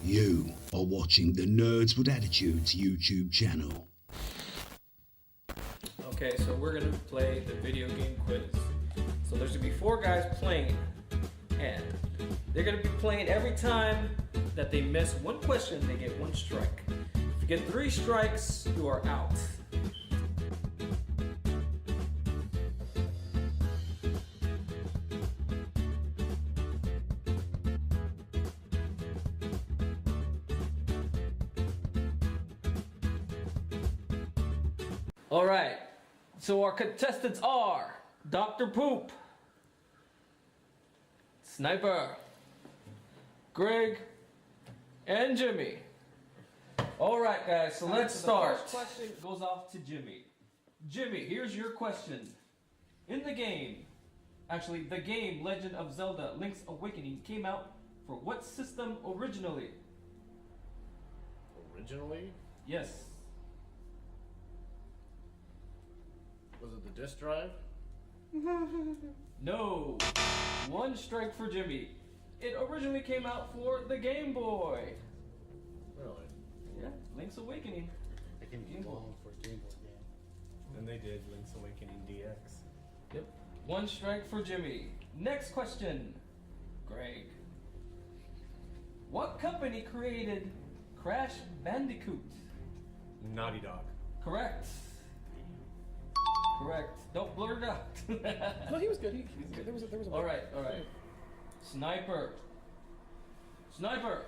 You are watching the Nerds with Attitudes YouTube channel. Okay, so we're gonna play the video game quiz. So there's gonna be 4 guys playing, and they're gonna be playing every time that they miss one question, they get 1 strike. If you get 3 strikes, you are out. All right, so our contestants are Dr. Poop, Sniper, Greg, and Jimmy. All right, guys, so let's start. The first question goes off to Jimmy. Jimmy, here's your question. In the game, the game Legend of Zelda Link's Awakening came out for what system originally? Originally? Yes. Was it the disk drive? No. 1 strike for Jimmy. It originally came out for the Game Boy. Really? Yeah, Link's Awakening. It can be long for a Game Boy game. And they did Link's Awakening DX. Yep. 1 strike for Jimmy. Next question. Greg. What company created Crash Bandicoot? Naughty Dog. Correct. Correct. Don't blurt it out. No, he was good. He was good. There was a All right. Sniper. Sniper.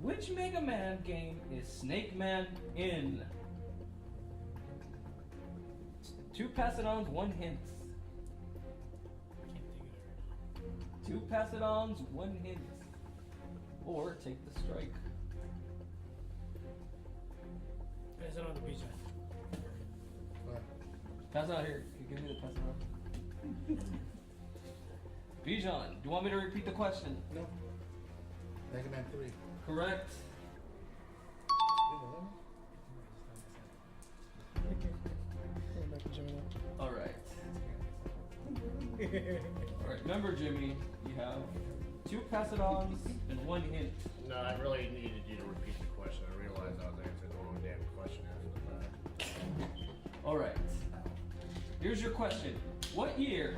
Which Mega Man game is Snake Man in? 2 pass-it-ons, 1 hint. 2 pass-it-ons, 1 hint. Or take the strike. Pass it on to BJ. Pass it out here. Give me the pass it out. Bijan, do you want me to repeat the question? No. Mega Man 3. Correct. All right. All right. Remember, Jimmy, you have 2 pass-it-ons and 1 hint. No, I really needed you to repeat the question. I realized I was answering the wrong damn question after the fact. All right. Here's your question. What year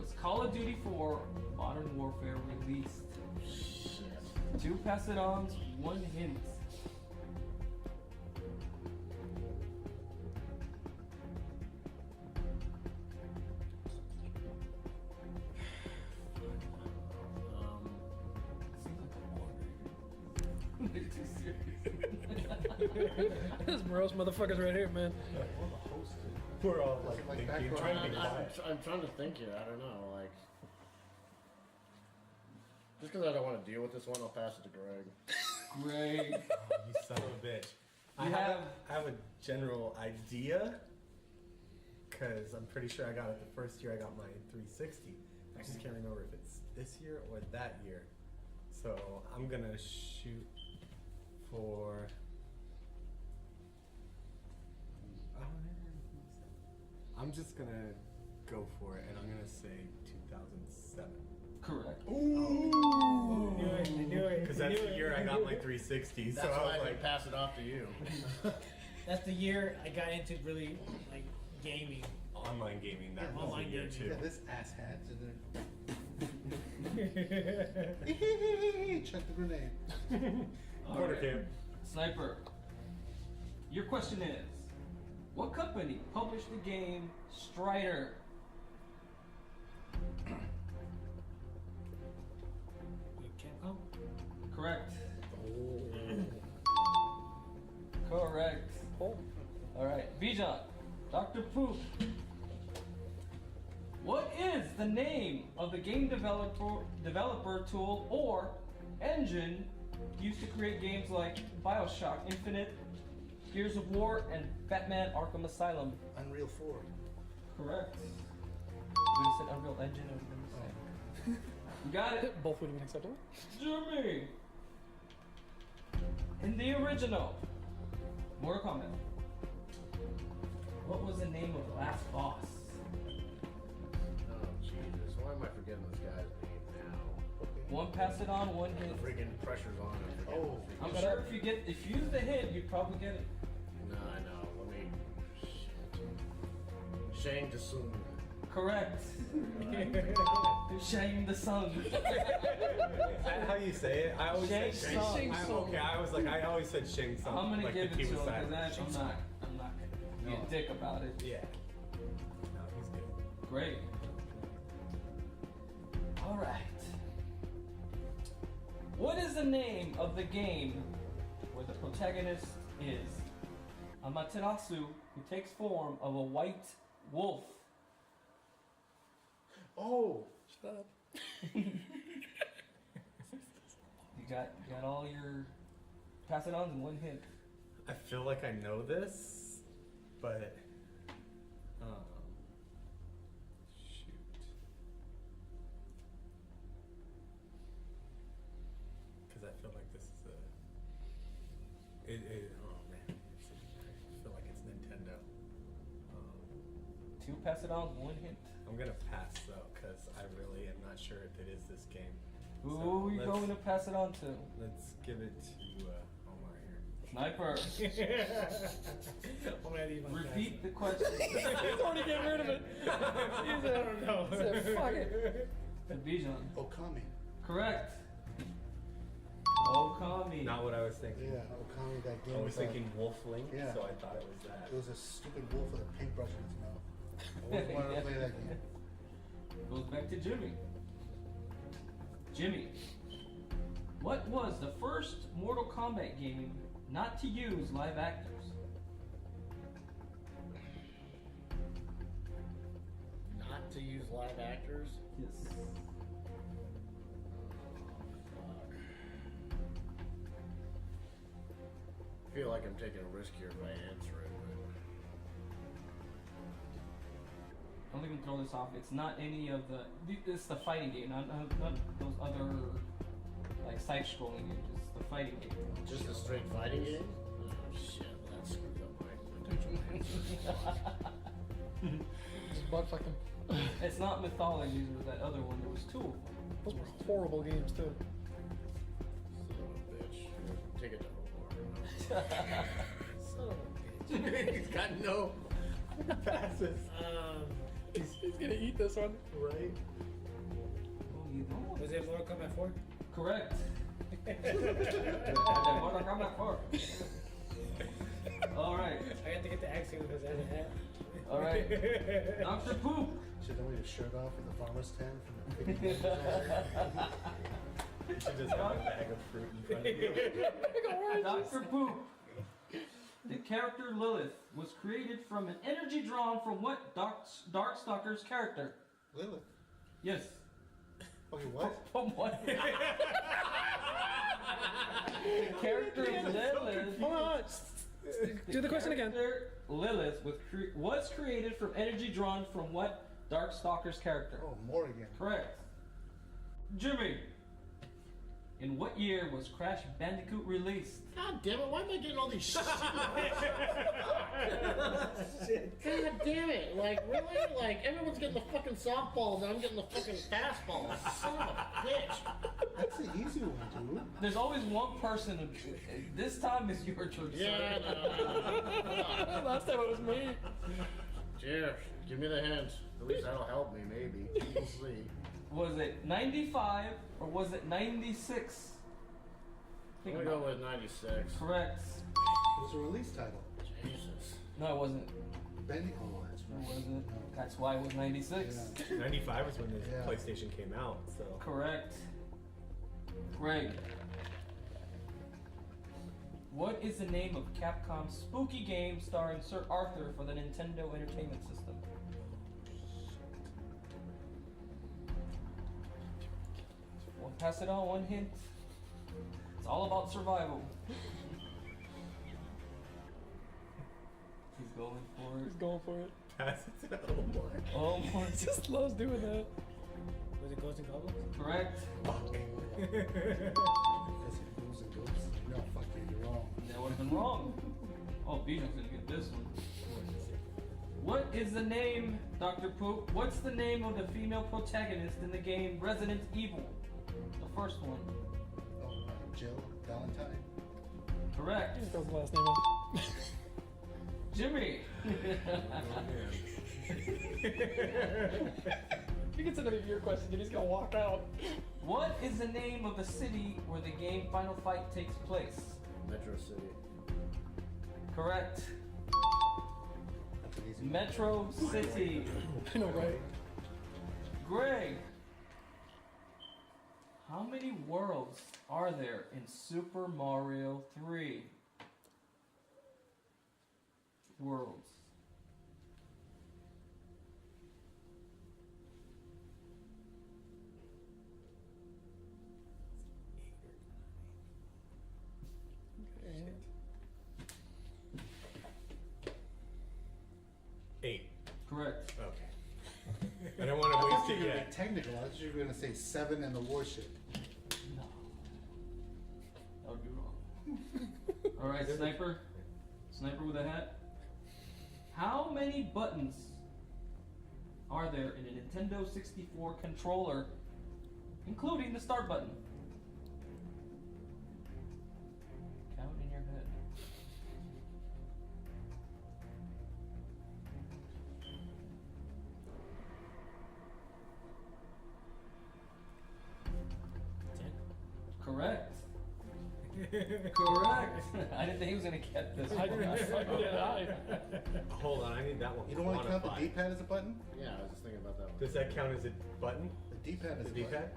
was Call of Duty 4 Modern Warfare released? 2 pass-it-ons, 1 hint. This morose motherfuckers right here, man. We're all Like thinking, background. trying to be quiet. I'm trying to think here. I don't know. Like, just because I don't want to deal with this one, I'll pass it to Greg. Greg. Oh, you son of a bitch. I have a general idea, because I'm pretty sure I got it the first year I got my 360. I just can't remember if it's this year or that year. So I'm going to shoot for... I'm just going to go for it, and I'm going to say 2007. Correct. Ooh! I knew it. Because that's the year I got my 360. That's so I why was I like, didn't pass it off to you. That's the year I got into really like gaming. online gaming, that was Online the year gaming. too. Yeah, this ass hat's in there. Check the grenade. Quarter Alright. camp. Sniper. Your question is, what company published the game Strider? Capcom? Correct. Correct. Oh. Alright, Bijan. Dr. Poop. What is the name of the game developer tool or engine used to create games like BioShock Infinite, Gears of War, and Batman Arkham Asylum? Unreal 4. Correct. We just said Unreal Engine and everything the same. You got it. Both would have been acceptable. Jimmy! In the original Mortal Kombat, what was the name of the last boss? Oh, Jesus. Why am I forgetting this guy's name now? One pass it on, one hit. Freaking pressure's on. Oh. I'm sure if you use the hit, you'd probably get it. No, I know. Let me. Shit. Shang Tsung. Correct. Shang the Sun. Is that how you say it? I always Shang said Tsung. Okay, I always said Shang Tsung. I'm gonna like give the it to Q him side. because I'm not gonna be a dick about it. Yeah. No, he's good. Great. All right. What is the name of the game where the protagonist is Amaterasu, who takes form of a white wolf? Oh. Shut up. You got all your pass it on in one hit. I feel like I know this, but shoot. Because I feel like this is oh man, I feel like it's Nintendo. Two pass it on, one hint. I'm gonna pass though, because I really am not sure if it is this game. Who So are you let's- going to pass it on to? Let's give it to Omar here. Sniper. Repeat the question. He's already getting rid of it. I don't know. Fuck it. To Bijan. Okami. Correct. Okami. Not what I was thinking. Yeah, Okami, that game. I was with, thinking Wolf Link, Yeah. so I thought it was that. It was a stupid wolf with a paintbrush in his mouth. I always wanted to play that game. Goes back to Jimmy. Jimmy, what was the first Mortal Kombat game not to use live actors? Not to use live actors. Yes. Fuck. I feel like I'm taking a risk here if I answer it. I'm not gonna throw this off. It's not any of the. It's the fighting game, not those other like side-scrolling games. It's the fighting game. Just a straight fighting game? Oh shit, that screwed up my potential answer. Just butt fucking. It's not Mythologies or that other one. There was two of them. Those were horrible games too. Son of a bitch. Take it to Omar. Son of a bitch. He's got no. Passes. He's gonna eat this one. Right? Oh, you know. Was it Mortal Kombat 4? Correct. Mortal Kombat 4. All right. I had to get the accent because I had a hat. All right. Dr. Poop. Should have your shirt off in the farmer's tent from the picnic. You should just have a bag of fruit in front of you. Dr. Poop. The character Lilith was created from an energy drawn from what Darkstalker's character? Lilith. Yes. Okay, what? From what? The character Lilith. Hold on. Do the question again. Character Lilith was created from energy drawn from what Darkstalker's character? Oh, Morrigan. Correct. Jimmy. In what year was Crash Bandicoot released? God damn it, why am I getting all these shit? God damn it, like really? Like everyone's getting the fucking softball and I'm getting the fucking fastball. Son of a bitch. That's the easy one, dude. There's always one person. This time is your turn. Yeah, no. Last time it was me. Cheers. Give me the hint. At least that'll help me, maybe. We'll see. Was it 95 or was it 96? I'm Think gonna about go it. with 96. Correct. It was a release title. Jesus. No, it wasn't. Bendy. Oh, that's It right. wasn't. That's why it was 96. Yeah. 95 was when the Yeah. PlayStation came out, so. Correct. Greg. What is the name of Capcom's spooky game starring Sir Arthur for the Nintendo Entertainment System? One pass it on, one hint. It's all about survival. He's going for it. He's going for it. Pass it to Omar. Oh my. He just loves doing that. Was it Ghosts and Goblins? Correct. Yes, it goes and goes. No, fuck you, you're wrong. That would have been wrong. Oh, Bijan's gonna get this one. What is the name, Dr. Poop? What's the name of the female protagonist in the game Resident Evil? The first one. Oh, Jill Valentine. Correct. He throws the last name in. Jimmy. If he gets another of your question, then he's gonna walk out. What is the name of the city where the game Final Fight takes place? Metro City. Correct. That's an easy one. Metro City. I know, right? Greg. How many worlds are there in Super Mario 3? Worlds. Okay. 8. Correct. Okay. I don't want I to thought waste you it were gonna yet. be technical. I thought you were gonna say 7 and the warship. No. That would be wrong. Alright, Sniper. Sniper with a hat. How many buttons are there in a Nintendo 64 controller, including the start button? Count in your head. Correct. Correct. I didn't think he was gonna get this. I did not. Hold on, I need that one. You don't want to count the quantified. D-pad as a button? Yeah, I was just thinking about that one. Does that count as a button? The D-pad is The a button. D-pad?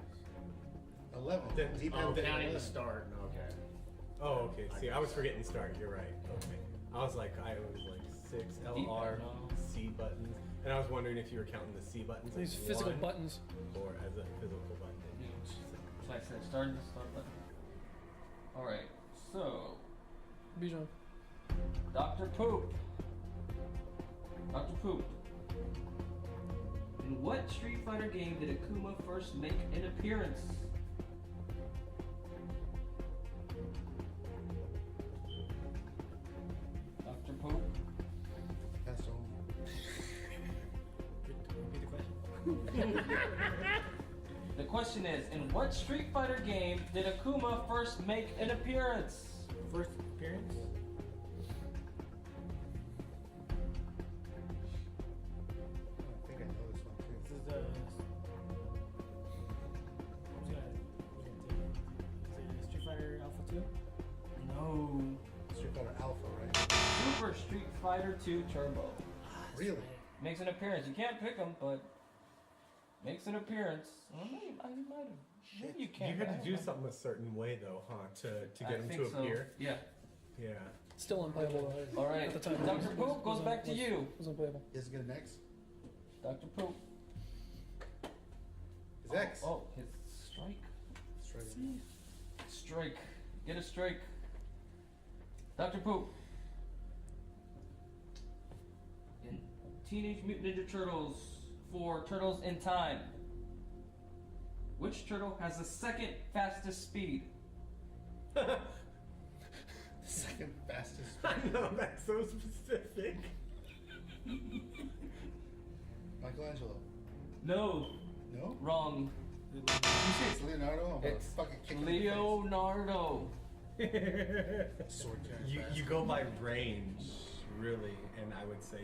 11. Then- D-pad Oh, is counting 11. the start. Okay. Oh, okay. See, I was forgetting start. You're right. Okay. I was like 6 LR no. C buttons, and I was wondering if you were counting the C buttons These as physical one buttons. or as a physical button. Like I said, start the start button. Alright, so Bijan. Dr. Poop. Dr. Poop. In what Street Fighter game did Akuma first make an appearance? Dr. Poop. Pass on. Repeat the question. The question is, in what Street Fighter game did Akuma first make an appearance? First appearance? I think I know this one This too. is the. Who's gonna take it? Is it Street Fighter Alpha 2? No. Street Fighter Alpha, right? Super Street Fighter 2 Turbo. Really? Makes an appearance. You can't pick him, but makes an appearance. I might have. Maybe you You can't. had to do something a certain way though, huh? To I get him think to so. appear. Yeah. Yeah. Still unplayable though. All right. At the time, Dr. it Poop goes back to you. Was unplayable. Is it gonna next? Dr. Poop. Is X? Oh, his strike. Straight Strike. Get a strike. Dr. Poop. In Teenage Mutant Ninja Turtles for Turtles in Time, which turtle has the second fastest speed? Second fastest. I know that's so specific. Michelangelo. No, No? wrong. You say it's Leonardo? I'm gonna It's fucking kick him in the Leonardo. face. Sword carrying You bastard. go by range, really, and I would say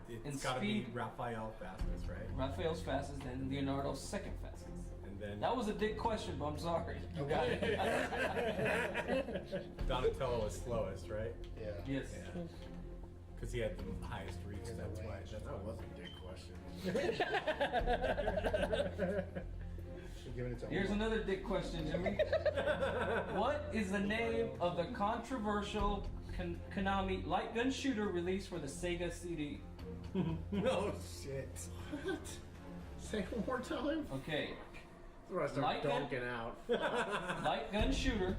it's In got to be speed. Raphael fastest, right? Raphael's fastest, then Leonardo's second fastest. And then That was a dick question, but I'm sorry. You got it. Donatello is slowest, right? Yeah. Yes. Yeah. Because he had the highest reach. He had the That's why. range. That's That why. was a big question. Should give it to Here's him. another dick question, Jimmy. What is the name of the controversial Konami light gun shooter released for the Sega CD? No shit. What? Say it one more time. Okay, That's where I start Like that? donking out. light gun shooter,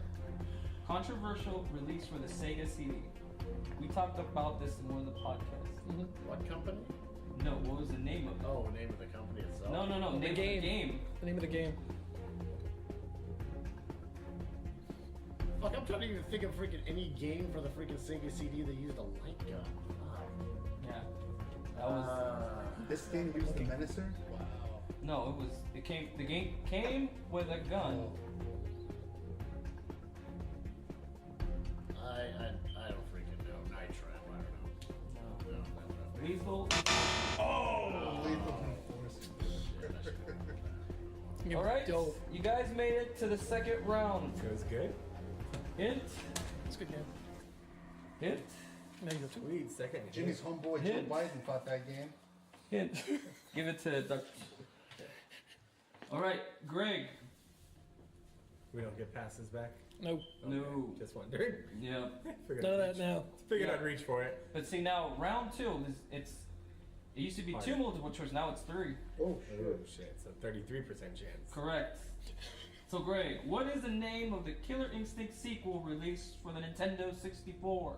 controversial release for the Sega CD. We talked about this in one of the podcasts. What company? No, what was the name of it? Oh, name of the company itself. No, The name game. of the game. The name of the game. Fuck, I'm trying to even think of freaking any game for the freaking Sega CD that used a light gun. Fuck. Yeah, that was. This game used the Menacer? Wow. No, it was. It came. The game came with a gun. I don't freaking know. Night Trap, I don't know. No. Lethal. Lethal Enforcer. All right. Dope. You guys made it to the second round. It was good. Hint. It's a good game. Hint. Now you go to Sweet, second. Jimmy's homeboy Joe Biden fought that game. Hint. Give it to Dr. All right, Greg. We don't get passes back. Nope. No. Just wondering. Yeah. Figured None of I'd that now. Figured Yeah. I'd reach for it. But see now, round two is it used to be Harder. 2 multiple choice. Now it's 3. Oh Oh shit! So 33% chance. Correct. So Greg, what is the name of the Killer Instinct sequel released for the Nintendo 64?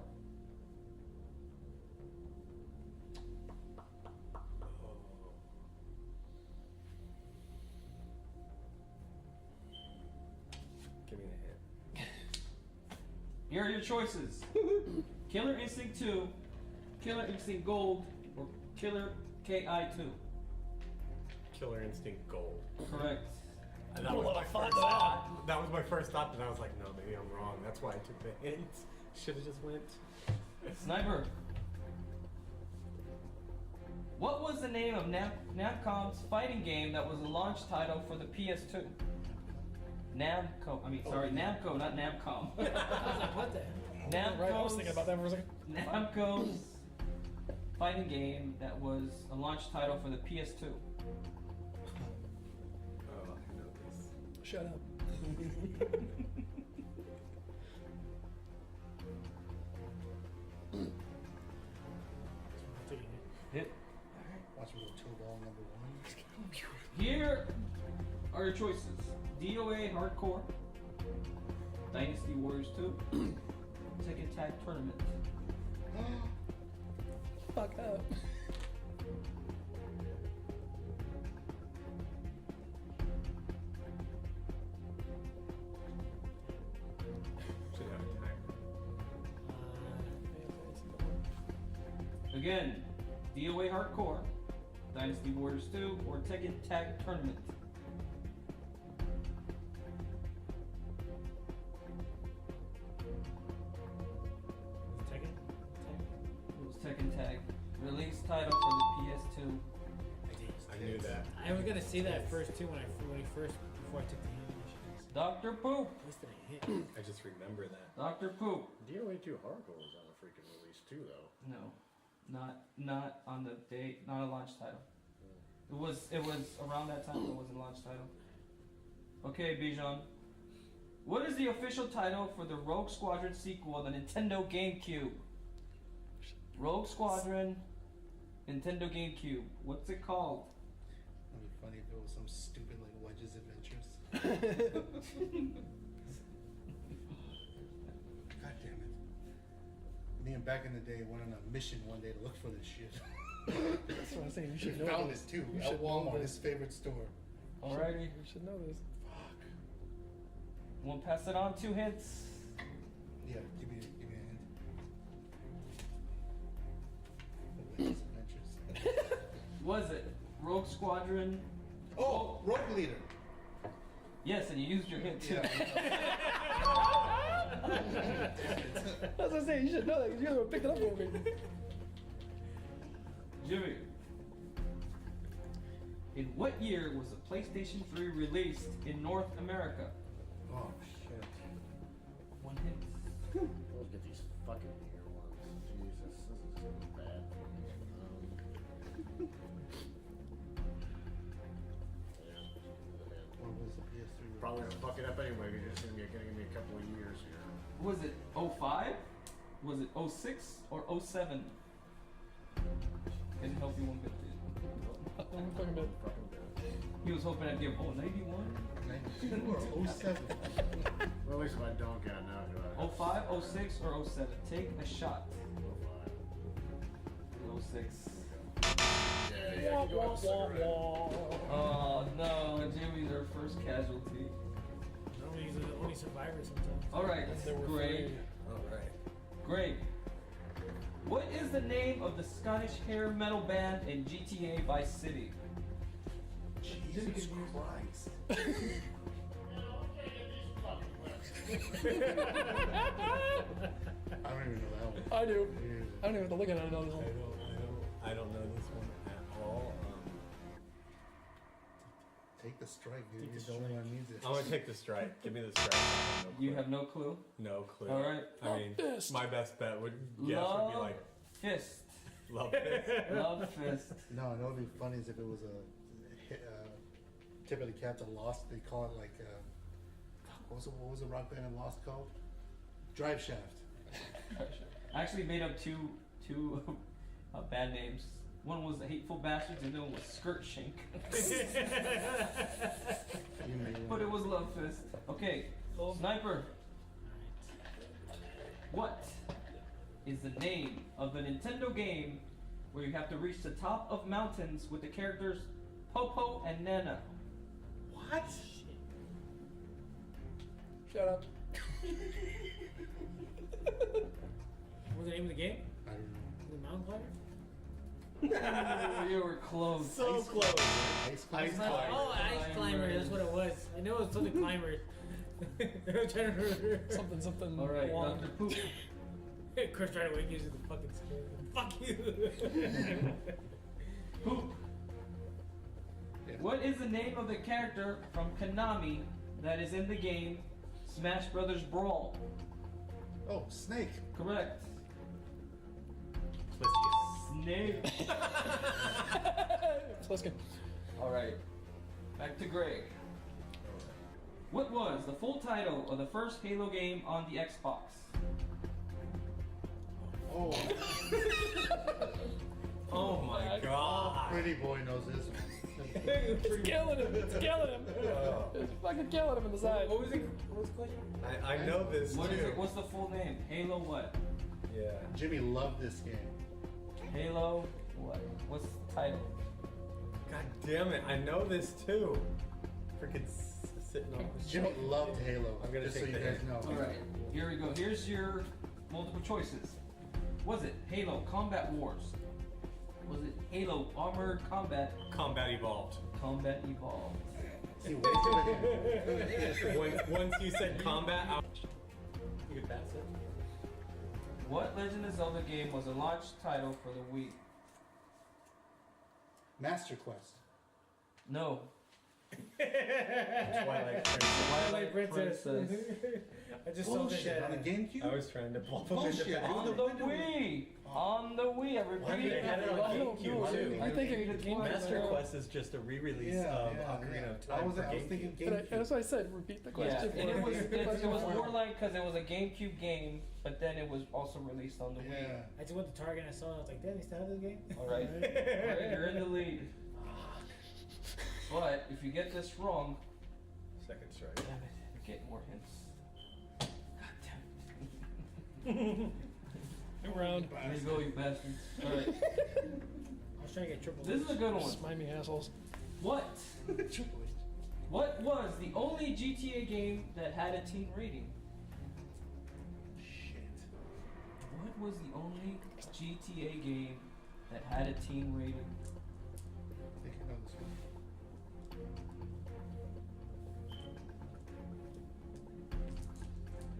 Give me a hint. Here are your choices: Killer Instinct 2, Killer Instinct Gold, or Killer KI2. Killer Instinct Gold. Correct. And that was my first thought. That was my first thought, but I was like, no, maybe I'm wrong. That's why I took the hint. Should have just went. Sniper. What was the name of Namcom's fighting game that was a launch title for the PS2? Namco. I mean, sorry, Namco, not Namcom. I was like, what the hell? Right, I was Namco's, thinking about that for a second. Namco's fighting game that was a launch title for the PS2. Oh, I know this. Shut up. Hit. Watch me go toe ball number 1. Here are your choices: DOA Hardcore, Dynasty Warriors 2, Tekken Tag Tournament. Fuck up. Should have a timer. Again, DOA Hardcore, Dynasty Warriors 2, or Tekken Tag Tournament. Tekken? It was Tekken Tag. Release title for the PS2. I knew that. I was gonna say that first too when I first before I took the animations. Dr. Poop. At least I hit. I just remember that. Dr. Poop. DOA 2 Hardcore was on a freaking release too, though. No, not on the date, not a launch title. It was around that time, but it wasn't a launch title. Okay, Bijan. What is the official title for the Rogue Squadron sequel on the Nintendo GameCube? Rogue Squadron, Nintendo GameCube. What's it called? It'd be funny if it was some stupid like Wedge's Adventures. God damn it. Me and back in the day went on a mission one day to look for this shit. That's what I'm saying. You should We know found this. it too You at should know Walmart, this. his favorite store. Alrighty. You should know this. Fuck. We'll pass it on. 2 hints. Yeah, give me a hint. Wedge's Adventures. Was it Rogue Squadron? Oh, Rogue Leader. Yes, and you used your hint too. Yeah. That's what I'm saying. You should know that because you're the one who picked it up for me. Jimmy. In what year was the PlayStation 3 released in North America? Oh shit. 1 hint. Let's get these fucking ear ones. Jesus, this is so bad. What was the PS3? Probably gonna fuck it up anyway. You're just gonna be getting me a couple of years here. Was it 05? Was it 06 or 07? Can help you one bit. I'm fucking bad. Fucking bad. He was hoping I'd give 91? 92 or 07? Well, at least if I don't get it now, do I? 05, 06, or 07? Take a shot. 06. Yeah, Wah, you go wah, have a wah, cigarette. wah. Oh no, Jimmy's our first casualty. No, he's the only survivor sometimes. Alright, There were great. 3. Alright. Great. What is the name of the Scottish hair metal band in GTA Vice City? Jesus Christ. I don't even know that one. I do. Yeah. I don't even have to look at it. I know this one. I don't know this one at all. Take the strike, dude. Take the You're the only one who needs it. I'm gonna take the strike. Give me the strike. I have no You clue. have no clue. No clue. All right. I mean, Fist. my best bet would would be Love like fist. love it. Love fist. No, I know it'd be funny is if it was a tip of the cap to Lost. They call it like what was the rock band in Lost called? Drive Shaft. I actually made up two band names. One was the Hateful Bastards, and the other one was Skirt Shank. You made it. But it was Love Fist. Okay, Sniper. What is the name of the Nintendo game where you have to reach the top of mountains with the characters Popo and Nana? What? Shut up. What's the name of the game? I don't know. The Mountain Climber? You were close. So close. Ice Ice Climber. Climber. Oh, Ice Climber. That's what it was. I know it was something climbers. I'm trying to remember. Something. All right, long. Dr. Poop. Chris tried to wake using the fucking scale. Fuck you. Poop. What is the name of the character from Konami that is in the game Smash Brothers Brawl? Oh, Snake. Correct. Snake. Pliskin. All right. Back to Greg. What was the full title of the first Halo game on the Xbox? Oh, Oh my god. pretty boy knows this one. It's killing him. It's killing him. It's fucking killing him in the side. What was it? What was the question? I know this What too. is it? What's the full name? Halo what? Yeah. Jimmy loved this game. Halo what? What's the title? God damn it! I know this too. Freaking sitting on. Jimmy loved Halo. I'm gonna just so take you the guys hit. know. All right. Here we go. Here's your multiple choices. Was it Halo Combat Wars? Was it Halo Armored Combat Combat Evolved. Combat Evolved? See, way too ahead. Once you said combat, you could pass it. What Legend of Zelda game was a launch title for the Wii? Master Quest. No. Twilight Princess. Twilight Princess. I just saw Bullshit. that. On the GameCube? I was trying to bump them Bullshit, into On dude. the Wii. On the Wii. I repeat. They had it on I don't GameCube know. too. You're thinking of Game Master Boy. Quest is just a re-release of Ocarina of I Time was for thinking GameCube. But that's what I said. Repeat the Yeah, question. and it was Repeat the it question was for more him. like because it was a GameCube game, but then it was also released on the Wii. Yeah. I just went to Target and I saw it. I was like, damn, they still have this game? All right. All right, you're in the lead. But if you get this wrong, Second strike. damn it, you get more hints. God damn New round. it. There you go, you bastards. All right. I was trying to get triple. This is a good one. Smite me, assholes. What? What was the only GTA game that had a teen rating? Shit. What was the only GTA game that had a teen rating? I think I know this one.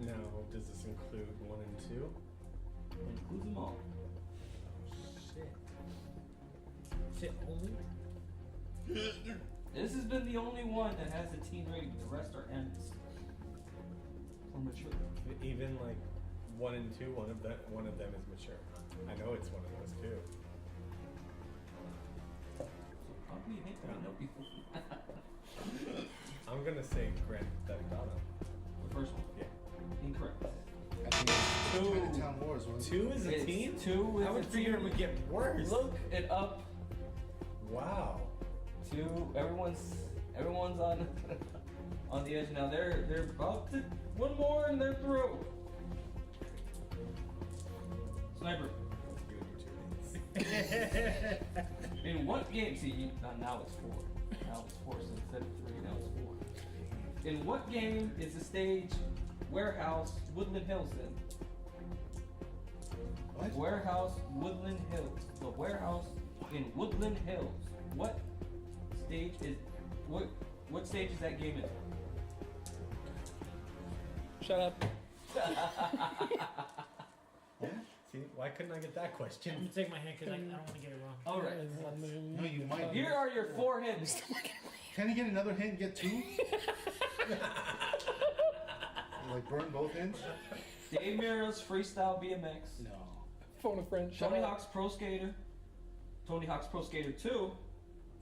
Now, does this include 1 and 2? Includes them all. Shit. Shit, only? This has been the only one that has a teen rating. The rest are M's. Or mature. Even like 1 and 2, one of them is mature. I know it's one of those too. How do you hate that I know people? I'm gonna say Grand Theft Auto. The first one. Yeah. Incorrect. I think it's Chinatown Wars, wasn't it? 2 is a It's teen? 2 is I would a figure it teen. would get worse. Look it up. Wow. 2. Everyone's on on the edge now. They're about to one more and they're through. Sniper. You and your 2 In what game? See, now it's 4. Now it's 4. So instead of 3, now it's 4. In what game is the stage Warehouse Woodland Hills in? What? Warehouse Woodland Hills. The warehouse in Woodland Hills. What stage is what stage is that game in? Shut up. See, why couldn't I get that I'm question? gonna take my hand because I don't want to get it wrong. All right. No, you might. Here are your 4 hints. Can you get another hint? Get 2? Like burn both ends? Dave Mirra's Freestyle BMX. No. Phone a friend. Shut Tony up. Hawk's Pro Skater. Tony Hawk's Pro Skater 2.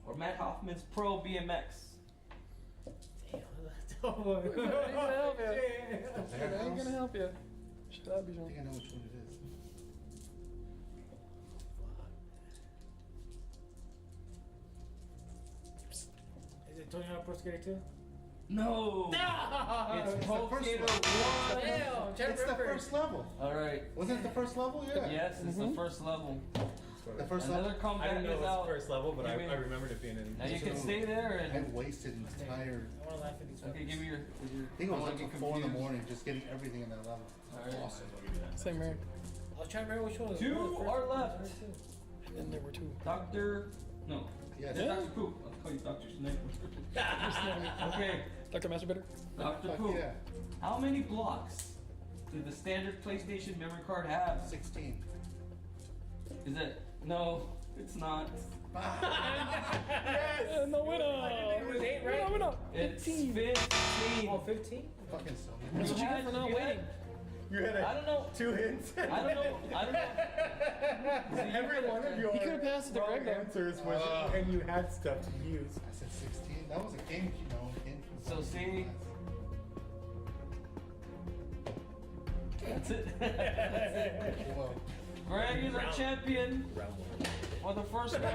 Or Matt Hoffman's Pro BMX. Damn, don't worry. I ain't gonna help you. That I ain't house? gonna help you. Shut up, I Bijan. think I know which one it is. Is it Tony Hawk Pro Skater 2? No! It's It's Pro the first Skater one. 1. Damn, It's the first level. Alright. Wasn't it the first level? Yeah. Yes, it's the first level. The first Another level. I comeback didn't know is it was out. the first level, but I Give me- remembered it being in. Now you can stay there I and. wasted an entire. I want to laugh at these Okay, give me your. I think it was don't up wanna to get 4 in the confused. morning, just getting everything in that level. Alright. Same here. I was trying to remember which one was Two one was the first are one, left. the first two. And then there were 2. Dr. No. Yes. Yeah. Dr. Poop. I'll call you Dr. Snake. Okay, Dr. Masturbator. Dr. Fuck Poop. yeah. How many blocks did the standard PlayStation memory card have? 16. Is it? No, it's not. And the winner. It was 8, right? Winner. It's 15. 15. Oh, 15? Fucking so. That's what you get for not waiting. You had I don't know. 2 hints. I don't know. Every one of your He could've passed it to wrong Greg, though. answers was, and you had stuff to use. I said 16. That was a GameCube. No, GameCube. So see? That's it. Well, Greg is our champion Round 1. for the first one.